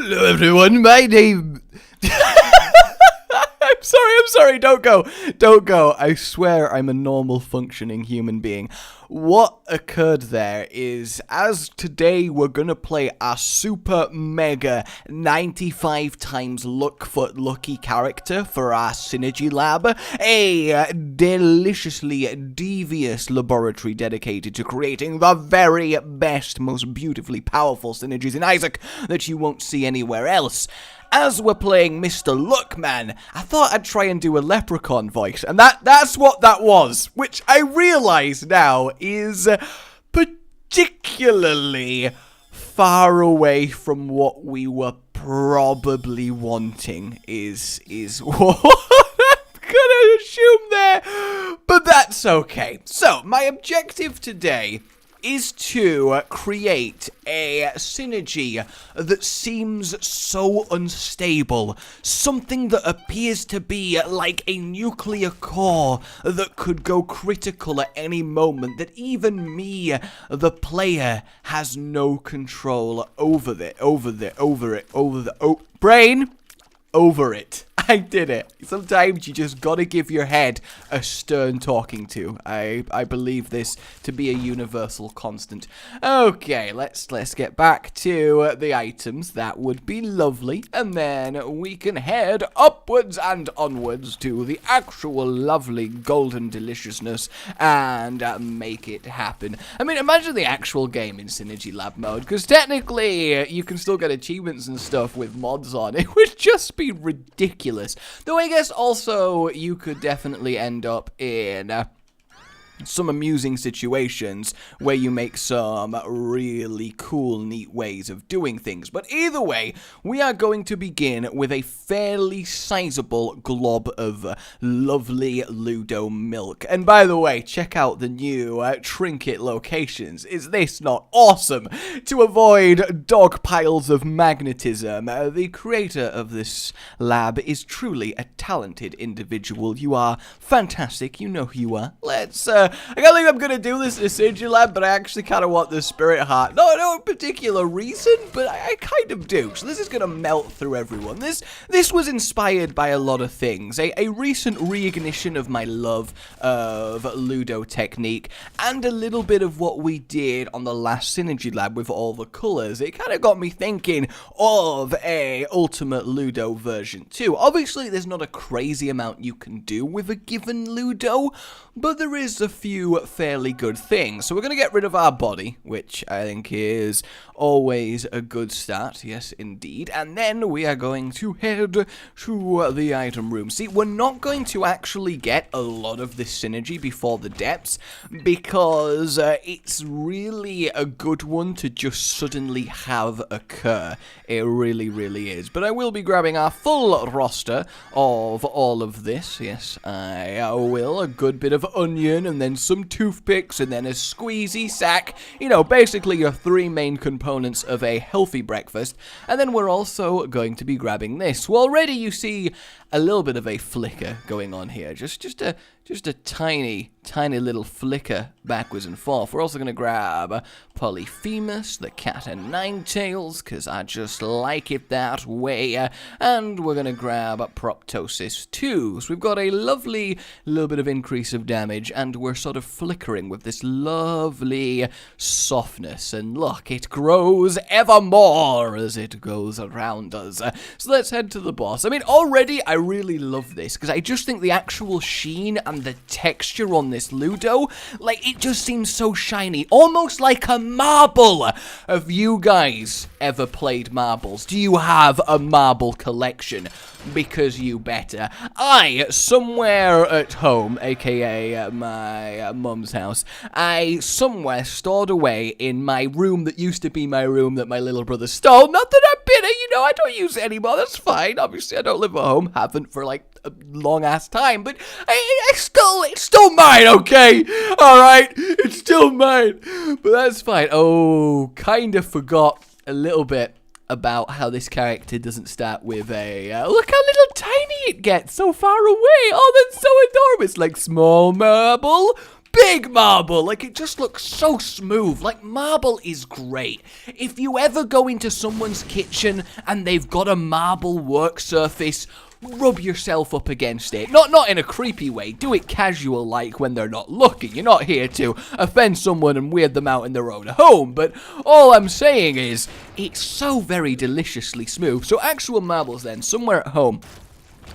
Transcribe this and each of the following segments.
Hello everyone, my name... I'm sorry, don't go. I swear I'm a normal functioning human being. What occurred there is, as today we're gonna play our super mega 95 times lucky character for our Synergy Lab, a deliciously devious laboratory dedicated to creating the very best, most beautifully powerful synergies in Isaac that you won't see anywhere else. As we're playing Mr. Luckman, I thought I'd try and do a leprechaun voice, and that's what that was, which I realise now is particularly far away from what we were probably wanting, is what I'm gonna assume there, but that's okay. So, my objective today is to create a synergy that seems so unstable, something that appears to be like a nuclear core that could go critical at any moment, that even me, the player, has no control over it. I did it. Sometimes you just gotta give your head a stern talking to. I believe this to be a universal constant. Okay, let's get back to the items. That would be lovely. And then we can head upwards and onwards to the actual lovely golden deliciousness and make it happen. I mean, imagine the actual game in Synergy Lab mode, because technically you can still get achievements and stuff with mods on. It would just be ridiculous. Though I guess also you could definitely end up in some amusing situations where you make some really cool, neat ways of doing things. But either way, we are going to begin with a fairly sizable glob of lovely LUDO milk. And by the way, check out the new trinket locations. Is this not awesome? To avoid dog piles of magnetism, the creator of this lab is truly a talented individual. You are fantastic. You know who you are. Let's I don't think I'm gonna do this in a Synergy Lab, but I actually kind of want the Spirit Heart. No particular reason, but I kind of do. So this is gonna melt through everyone. This was inspired by a lot of things. A recent reignition of my love of LUDO technique, and a little bit of what we did on the last Synergy Lab with all the colors. It kind of got me thinking of a Ultimate LUDO version too. Obviously, there's not a crazy amount you can do with a given LUDO, but there is a few fairly good things. So we're going to get rid of our body, which I think is always a good start. Yes, indeed. And then we are going to head to the item room. See, we're not going to actually get a lot of this synergy before the depths, because it's really a good one to just suddenly have occur. It really, really is. But I will be grabbing our full roster of all of this. Yes, I will. A good bit of onion, and then some toothpicks, and then a squeezy sack. You know, basically your three main components of a healthy breakfast. And then we're also going to be grabbing this. Well, already you see a little bit of a flicker going on here. Just a tiny little flicker backwards and forth. We're also going to grab Polyphemus, the cat and nine tails, because I just like it that way. And we're going to grab Proptosis too. So we've got a lovely little bit of increase of damage, and we're sort of flickering with this lovely softness. And look, it grows ever more as it goes around us. So let's head to the boss. I mean, already I really love this, because I just think the actual sheen and the texture on this LUDO, like, it just seems so shiny, almost like a marble. Have you guys ever played marbles? Do you have a marble collection? Because you better. I, somewhere at home, aka my mum's house, I somewhere stored away in my room that used to be my room that my little brother stole. Not that I'm bitter, you know, I don't use it anymore, that's fine. Obviously, I don't live at home, haven't for like a long ass time, but it's still mine, okay? Alright, it's still mine, but that's fine. Oh, kind of forgot a little bit about how this character doesn't start with a, look how little tiny it gets so far away. Oh, that's so adorable. It's like small marble, big marble. Like, it just looks so smooth. Like, marble is great. If you ever go into someone's kitchen and they've got a marble work surface, rub yourself up against it. Not in a creepy way. Do it casual, like when they're not looking. You're not here to offend someone and weird them out in their own home. But all I'm saying is, it's so very deliciously smooth. So actual marbles then, somewhere at home,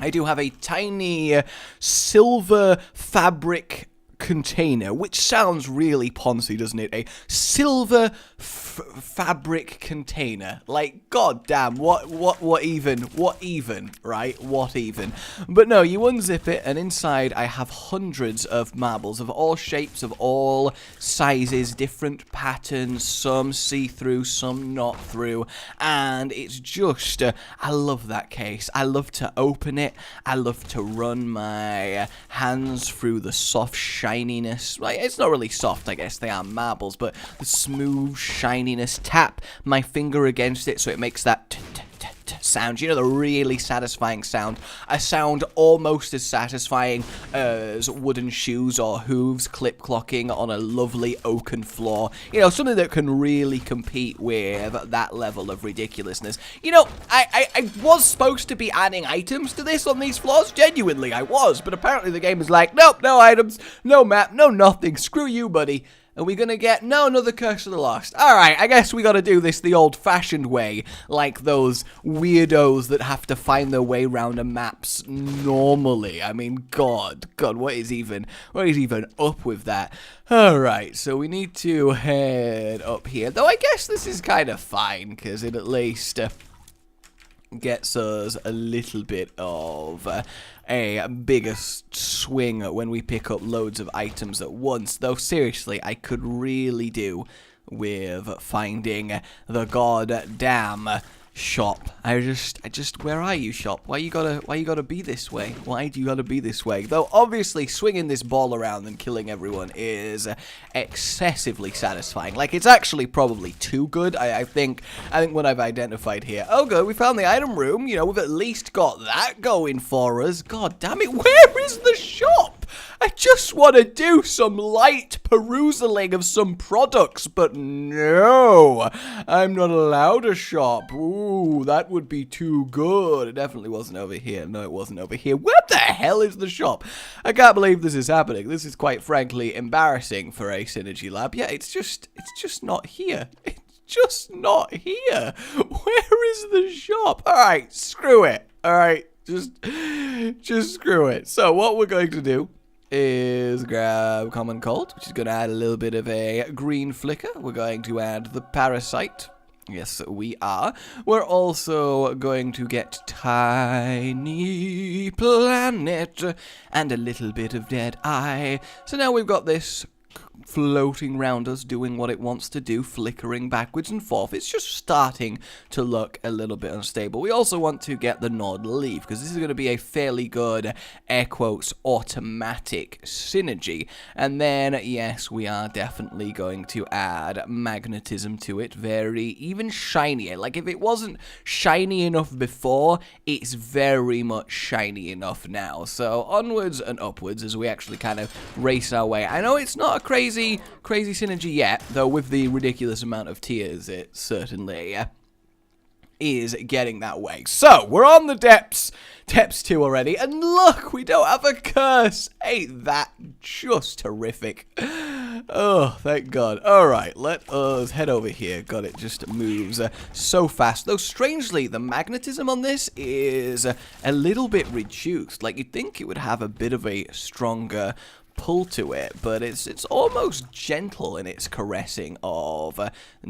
I do have a tiny silver fabric container, which sounds really poncy, doesn't it? A silver fabric container. Like, goddamn, what even, right? What even? But no, you unzip it, and inside I have hundreds of marbles of all shapes, of all sizes, different patterns, some see-through, some not through, and it's just, I love that case. I love to open it. I love to run my hands through the soft shininess. Like, it's not really soft, I guess, they are marbles, but the smooth shininess. Tap my finger against it so it makes that sound, you know, the really satisfying sound. A sound almost as satisfying as wooden shoes or hooves clip-clocking on a lovely oaken floor. You know, something that can really compete with that level of ridiculousness. You know, I was supposed to be adding items to this on these floors. Genuinely, I was. But apparently the game is like, nope, no items, no map, no nothing. Screw you, buddy. Are we gonna get... No, another Curse of the Lost. Alright, I guess we gotta do this the old-fashioned way, like those weirdos that have to find their way around the maps normally. I mean, God, what is even up with that? Alright, so we need to head up here. Though I guess this is kind of fine, because it at least... gets us a little bit of a bigger swing when we pick up loads of items at once. Though seriously, I could really do with finding the goddamn shop. I just where are you, shop? Why you gotta be this way? Why do you gotta be this way? Though obviously swinging this ball around and killing everyone is excessively satisfying. Like, it's actually probably too good. I think what I've identified here. Oh good, we found the item room. You know, we've at least got that going for us. God damn it, where is the shop? I just want to do some light peruseling of some products, but no, I'm not allowed to shop. Ooh, that would be too good. It definitely wasn't over here. No, it wasn't over here. Where the hell is the shop? I can't believe this is happening. This is quite frankly embarrassing for a Synergy Lab. Yeah, it's just not here. It's just not here. Where is the shop? All right, screw it. All right, just screw it. So what we're going to do is grab Common Cold, which is going to add a little bit of a green flicker. We're going to add the Parasite. Yes, we are. We're also going to get Tiny Planet and a little bit of Dead Eye. So now we've got this floating round us, doing what it wants to do, flickering backwards and forth. It's just starting to look a little bit unstable. We also want to get the Nord Leaf, because this is going to be a fairly good, air quotes, automatic synergy. And then, yes, we are definitely going to add magnetism to it, even shinier. Like, if it wasn't shiny enough before, it's very much shiny enough now. So, onwards and upwards as we actually kind of race our way. I know it's not a crazy synergy yet, though with the ridiculous amount of tiers, it certainly is getting that way. So, we're on the depths 2 already, and look, we don't have a curse. Ain't that just terrific? Oh, thank God. Alright, let us head over here. God, it just moves so fast. Though, strangely, the magnetism on this is a little bit reduced. Like, you'd think it would have a bit of a stronger pull to it, but it's almost gentle in its caressing of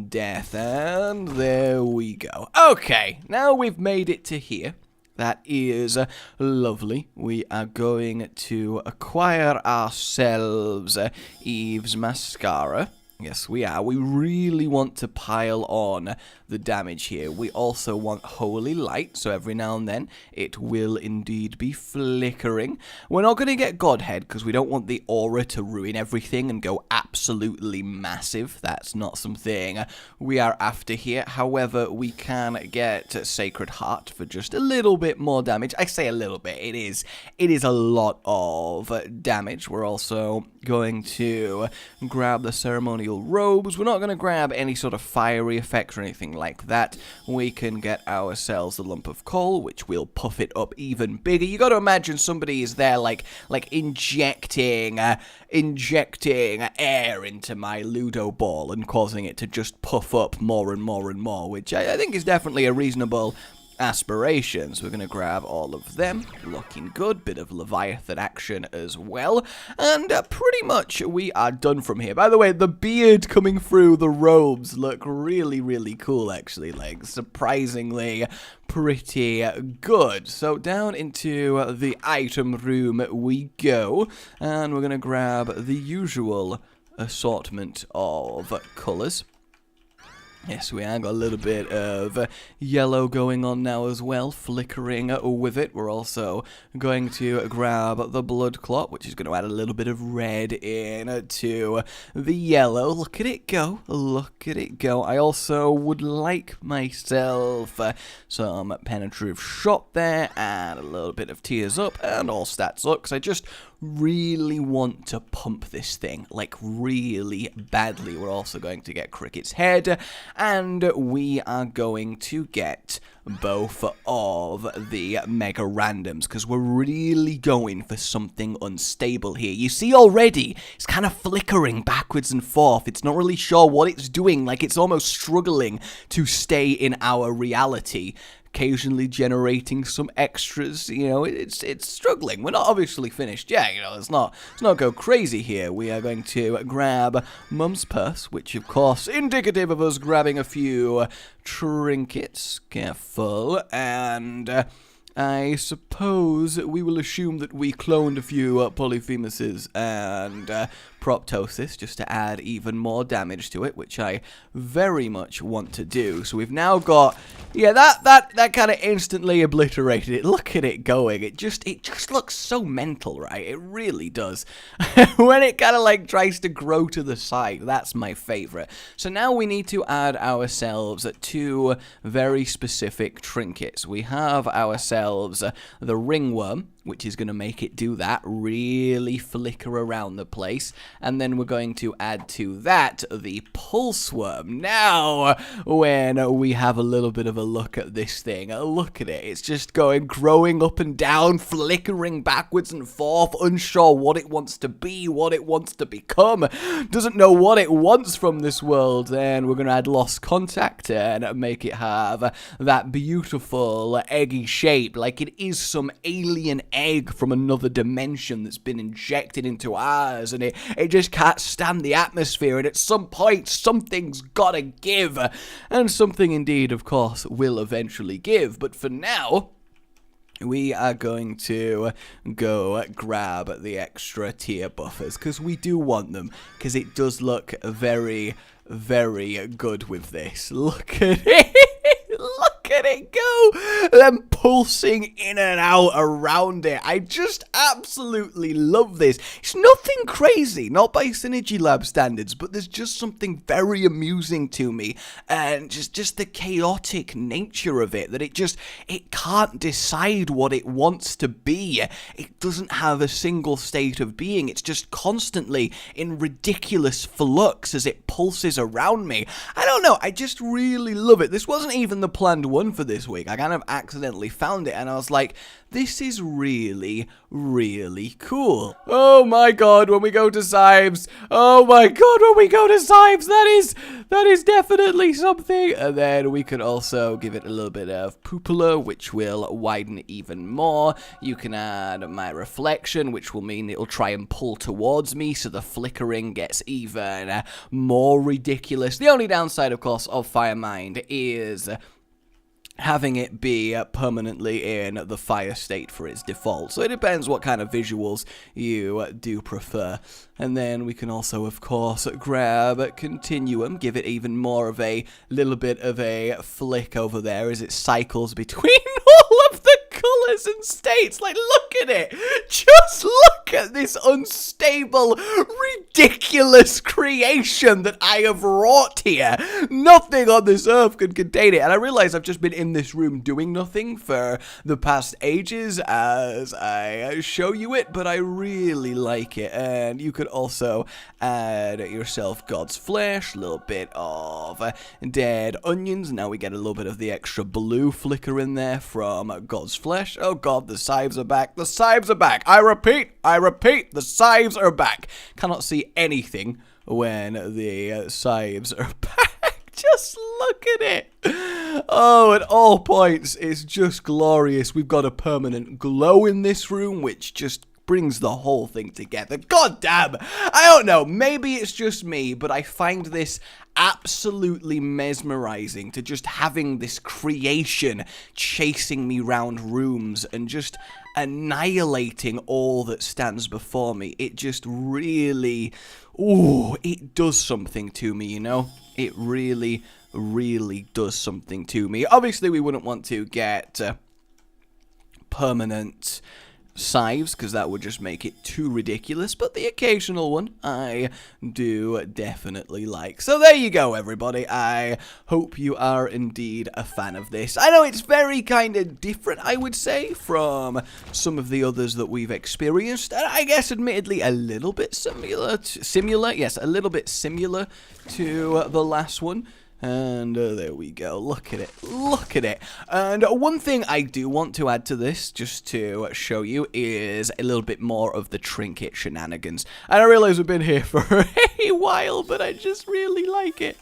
death. And there we go. Okay, now we've made it to here. That is lovely. We are going to acquire ourselves Eve's Mascara. Yes, we are. We really want to pile on the damage here. We also want Holy Light, so every now and then it will indeed be flickering. We're not going to get Godhead because we don't want the aura to ruin everything and go absolutely massive. That's not something we are after here. However, we can get Sacred Heart for just a little bit more damage. I say a little bit. It is a lot of damage. We're also going to grab the ceremonial robes. We're not going to grab any sort of fiery effect or anything like that. We can get ourselves a lump of coal, which will puff it up even bigger. You got to imagine somebody is there like injecting air into my Ludo ball and causing it to just puff up more and more and more, which I think is definitely a reasonable aspirations. We're going to grab all of them. Looking good. Bit of Leviathan action as well. And pretty much we are done from here. By the way, the beard coming through the robes look really, really cool, actually. Like, surprisingly pretty good. So down into the item room we go. And we're going to grab the usual assortment of colors. Yes, we have got a little bit of yellow going on now as well, flickering with it. We're also going to grab the blood clot, which is going to add a little bit of red in to the yellow. Look at it go. Look at it go. I also would like myself some penetrative shot there, and a little bit of tears up, and all stats up, because I just really want to pump this thing, like really badly. We're also going to get Cricket's head, and we are going to get both of the mega randoms, because we're really going for something unstable here. You see already, it's kind of flickering backwards and forth. It's not really sure what it's doing, like it's almost struggling to stay in our reality. Occasionally generating some extras, you know, it's struggling. We're not obviously finished yet, you know, let's not go crazy here. We are going to grab Mum's purse, which of course indicative of us grabbing a few trinkets. Careful, and I suppose we will assume that we cloned a few Polyphemuses and Proptosis just to add even more damage to it, which I very much want to do. So we've now got, yeah, that kind of instantly obliterated it. Look at it going. It just looks so mental, right? It really does. When it kind of like tries to grow to the side, that's my favorite. So now we need to add ourselves 2 very specific trinkets. We have ourselves the ringworm, which is going to make it do that, really flicker around the place. And then we're going to add to that the pulse worm. Now, when we have a little bit of a look at this thing, look at it. It's just growing up and down, flickering backwards and forth, unsure what it wants to be, what it wants to become, doesn't know what it wants from this world. Then we're going to add lost contact and make it have that beautiful eggy shape, like it is some alien egg from another dimension that's been injected into ours, and it just can't stand the atmosphere, and at some point something's gotta give, and something indeed of course will eventually give. But for now we are going to go grab the extra tier buffers, because we do want them, because it does look very, very good with this. Look at it. Look at it go! Them pulsing in and out around it. I just absolutely love this. It's nothing crazy, not by Synergy Lab standards, but there's just something very amusing to me. And just the chaotic nature of it, that it can't decide what it wants to be. It doesn't have a single state of being. It's just constantly in ridiculous flux as it pulses around me. I don't know, I just really love it. This wasn't even the planned one for this week. I kind of accidentally found it and I was like, this is really, really cool. Oh my god, when we go to Symes. Oh my god, when we go to Symes, that is definitely something. And then we could also give it a little bit of pupilla, which will widen even more. You can add my reflection, which will mean it'll try and pull towards me, so the flickering gets even more ridiculous. The only downside, of course, of Firemind is having it be permanently in the fire state for its default. So it depends what kind of visuals you do prefer. And then we can also, of course, grab Continuum, give it even more of a little bit of a flick over there as it cycles between all of the colors and states. Like, look at it. Just look at this unstable, ridiculous creation that I have wrought here. Nothing on this earth could contain it. And I realize I've just been in this room doing nothing for the past ages as I show you it, but I really like it. And you could also add yourself God's flesh, a little bit of dead onions. Now we get a little bit of the extra blue flicker in there from God's flesh. Oh god, the scythes are back. The scythes are back. I repeat, the scythes are back. Cannot see anything when the scythes are back. Just look at it. Oh, at all points, it's just glorious. We've got a permanent glow in this room, which just brings the whole thing together. God damn! I don't know, maybe it's just me, but I find this absolutely mesmerizing to just having this creation chasing me round rooms and just annihilating all that stands before me. It just really, ooh, it does something to me, you know? It really, really does something to me. Obviously, we wouldn't want to get permanent scythes, because that would just make it too ridiculous, but the occasional one I do definitely like. So there you go, everybody. I hope you are indeed a fan of this. I know it's very kind of different, I would say, from some of the others that we've experienced, and I guess admittedly a little bit similar to the last one. And there we go. Look at it. Look at it. And one thing I do want to add to this, just to show you, is a little bit more of the trinket shenanigans. And I realize we've been here for a while, but I just really like it.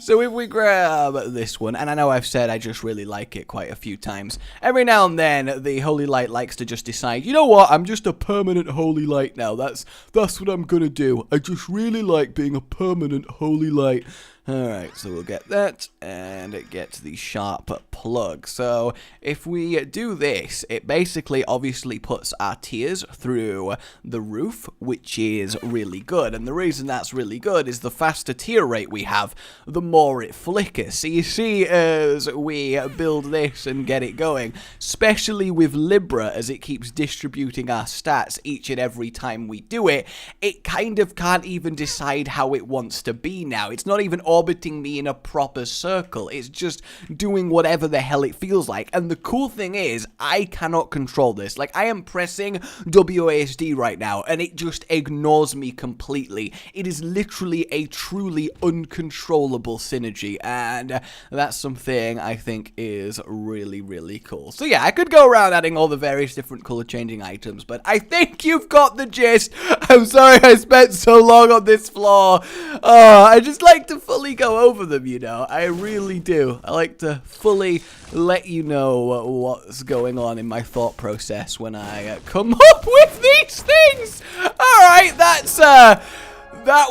So if we grab this one, and I know I've said I just really like it quite a few times, every now and then the Holy Light likes to just decide, you know what, I'm just a permanent Holy Light now. That's what I'm gonna do. I just really like being a permanent Holy Light. Alright, so we'll get that, and get the sharp plug. So, if we do this, it basically obviously puts our tears through the roof, which is really good. And the reason that's really good is the faster tear rate we have, the more it flickers. So you see, as we build this and get it going, especially with Libra, as it keeps distributing our stats each and every time we do it, it kind of can't even decide how it wants to be now. It's not even orbiting me in a proper circle. It's just doing whatever the hell it feels like. And the cool thing is, I cannot control this. Like, I am pressing WASD right now, and it just ignores me completely. It is literally a truly uncontrollable synergy, and that's something I think is really, really cool. So yeah, I could go around adding all the various different color changing items, but I think you've got the gist. I'm sorry I spent so long on this floor. I just like to fully go over them, you know. I really do. I like to fully let you know what's going on in my thought process when I come up with these things. Alright, that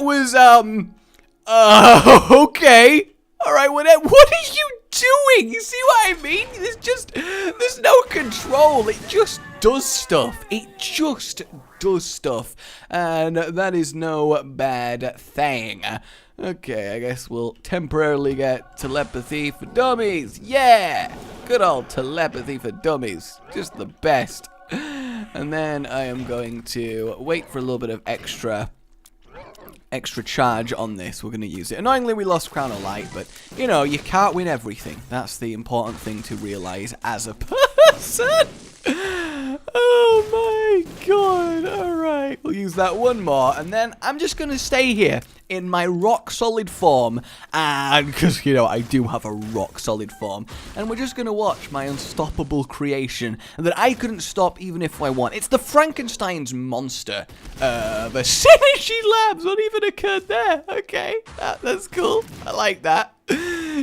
was, okay. Alright, what are you doing? You see what I mean? There's no control. It just does stuff. It just does stuff. And that is no bad thing. Okay, I guess we'll temporarily get telepathy for dummies. Yeah! Good old telepathy for dummies. Just the best. And then I am going to wait for a little bit of extra charge on this. We're going to use it. Annoyingly, we lost Crown of Light, but, you know, you can't win everything. That's the important thing to realize as a person. Oh my god. Alright, we'll use that one more, and then I'm just going to stay here in my rock solid form, and because, you know, I do have a rock solid form, and we're just going to watch my unstoppable creation that I couldn't stop even if I want. It's the Frankenstein's monster. The Synergy Labs, what even occurred there? Okay, that's cool. I like that.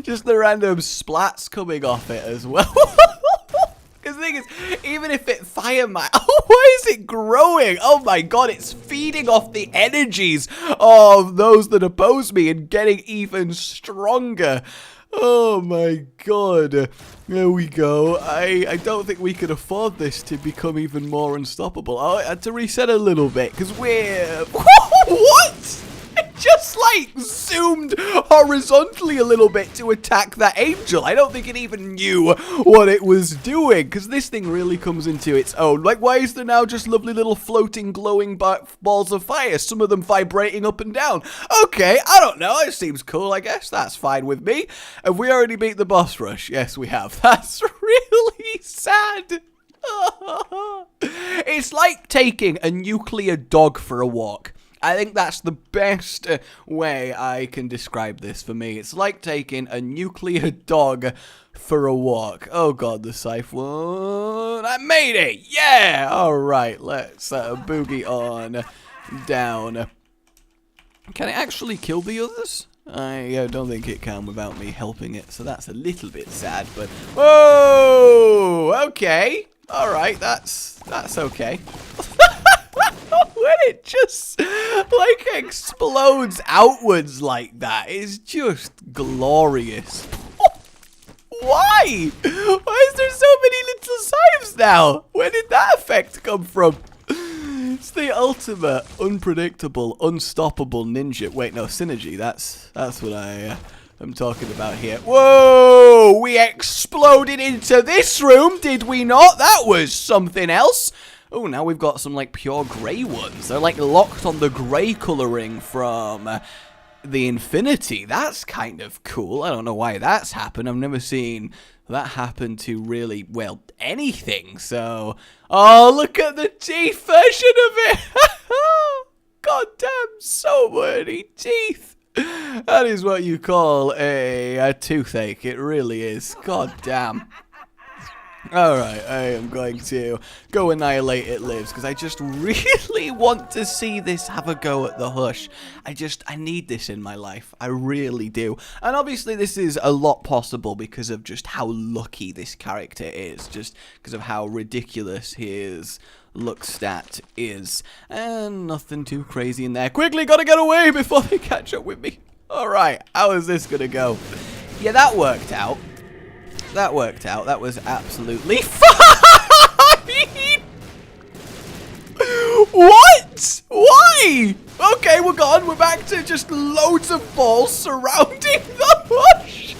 Just the random splats coming off it as well. Because the thing is, even if it fire my... Oh, why is it growing? Oh my god, it's feeding off the energies of those that oppose me and getting even stronger. Oh my god. There we go. I don't think we could afford this to become even more unstoppable. Oh, I had to reset a little bit because we're... What? It just like zoomed horizontally a little bit to attack that angel. I don't think it even knew what it was doing because this thing really comes into its own. Like, why is there now just lovely little floating glowing balls of fire, some of them vibrating up and down? Okay, I don't know, it seems cool, I guess. That's fine with me. Have we already beat the boss rush? Yes, we have. That's really sad. It's like taking a nuclear dog for a walk. I think that's the best way I can describe this for me. It's like taking a nuclear dog for a walk. Oh god, the siphon. I made it! Yeah! Alright, let's boogie on down. Can it actually kill the others? I don't think it can without me helping it, so that's a little bit sad, but... Whoa! Okay. Alright, that's okay. When it just, like, explodes outwards like that, it's just glorious. Why? Why is there so many little scythes now? Where did that effect come from? It's the ultimate, unpredictable, unstoppable ninja. Wait, no, synergy. That's what I'm talking about here. Whoa! We exploded into this room, did we not? That was something else. Oh, now we've got some, like, pure grey ones. They're, like, locked on the grey colouring from the Infinity. That's kind of cool. I don't know why that's happened. I've never seen that happen to really, well, anything. So, oh, look at the teeth version of it. God damn, so many teeth. That is what you call a toothache. It really is. God damn. Alright, I am going to go annihilate It Lives, because I just really want to see this have a go at the Hush. I need this in my life. I really do. And obviously this is a lot possible because of just how lucky this character is, just because of how ridiculous his look stat is. And nothing too crazy in there. Quickly, gotta get away before they catch up with me. Alright, how is this gonna go? Yeah, that worked out. That worked out. That was absolutely fine. What? Why? Okay, we're gone. We're back to just loads of balls surrounding the Hush.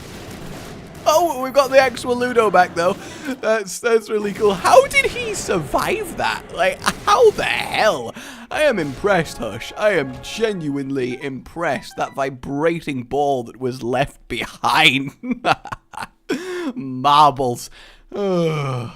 Oh, we've got the actual LUDO back though. That's really cool. How did he survive that? Like, how the hell? I am impressed, Hush. I am genuinely impressed. That vibrating ball that was left behind. Marbles. Ooh,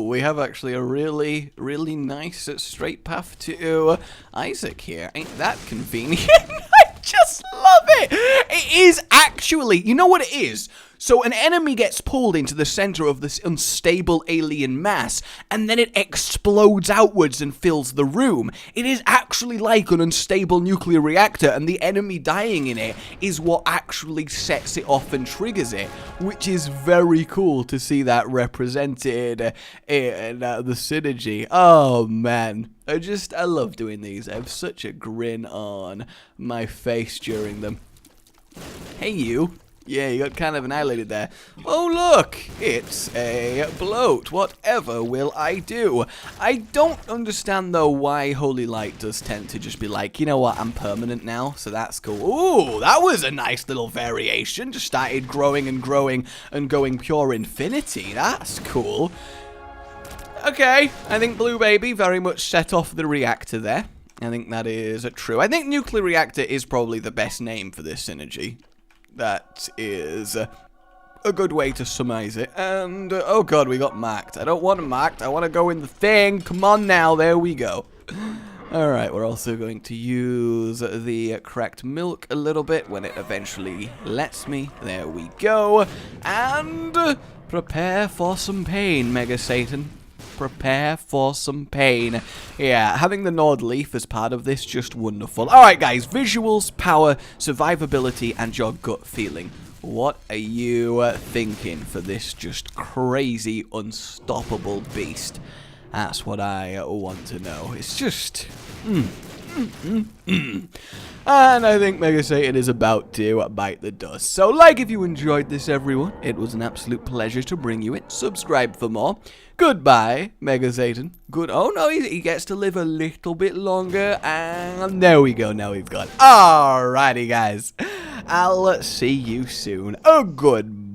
we have actually a really nice straight path to Isaac here. Ain't that convenient? I just love it. It is actually, you know what it is? So an enemy gets pulled into the center of this unstable alien mass, and then it explodes outwards and fills the room. It is actually like an unstable nuclear reactor, and the enemy dying in it is what actually sets it off and triggers it, which is very cool to see that represented in the synergy. Oh, man. I love doing these. I have such a grin on my face during them. Hey, you. Yeah, you got kind of annihilated there. Oh, look! It's a bloat. Whatever will I do? I don't understand, though, why Holy Light does tend to just be like, you know what, I'm permanent now, so that's cool. Ooh, that was a nice little variation. Just started growing and growing and going pure infinity. That's cool. Okay, I think Blue Baby very much set off the reactor there. I think that is true. I think Nuclear Reactor is probably the best name for this synergy. That is a good way to surmise it. And, oh god, we got marked. I don't want marked. I want to go in the thing. Come on now. There we go. Alright, we're also going to use the cracked milk a little bit when it eventually lets me. There we go. And prepare for some pain, Mega Satan. Prepare for some pain. Yeah, having the Nord Leaf as part of this, just wonderful. Alright guys, visuals, power, survivability, and your gut feeling. What are you thinking for this just crazy, unstoppable beast? That's what I want to know. It's just... And I think Mega Satan is about to bite the dust. So like if you enjoyed this, everyone. It was an absolute pleasure to bring you it. Subscribe for more. Goodbye, Mega Satan. Good. Oh no, he gets to live a little bit longer. And there we go. Now we've got. Alrighty, guys. I'll see you soon. Oh, goodbye.